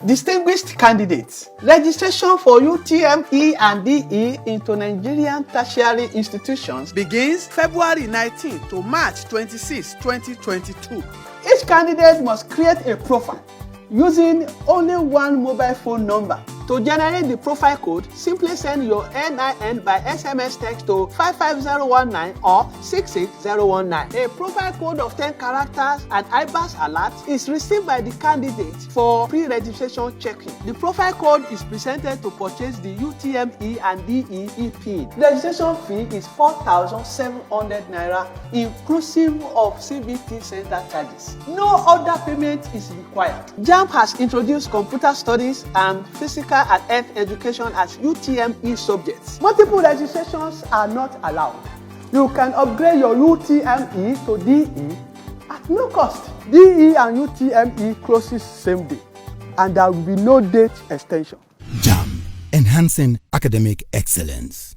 Distinguished candidates, registration for UTME and DE into Nigerian tertiary institutions begins February 19 to March 26, 2022. Each candidate must create a profile using only one mobile phone number. To generate the profile code, simply send your NIN by SMS text to 55019 or 66019. A profile code of 10 characters and IBAS alert is received by the candidate for pre-registration checking. The profile code is presented to purchase the UTME and DE e-PIN. Registration fee is 4,700 naira inclusive of CBT center charges. No other payment is required. JAMB has introduced computer studies and physical and health education as UTME subjects. Multiple registrations are not allowed. You can upgrade your UTME to DE at no cost. DE and UTME closes same day, and there will be no date extension. JAMB, enhancing academic excellence.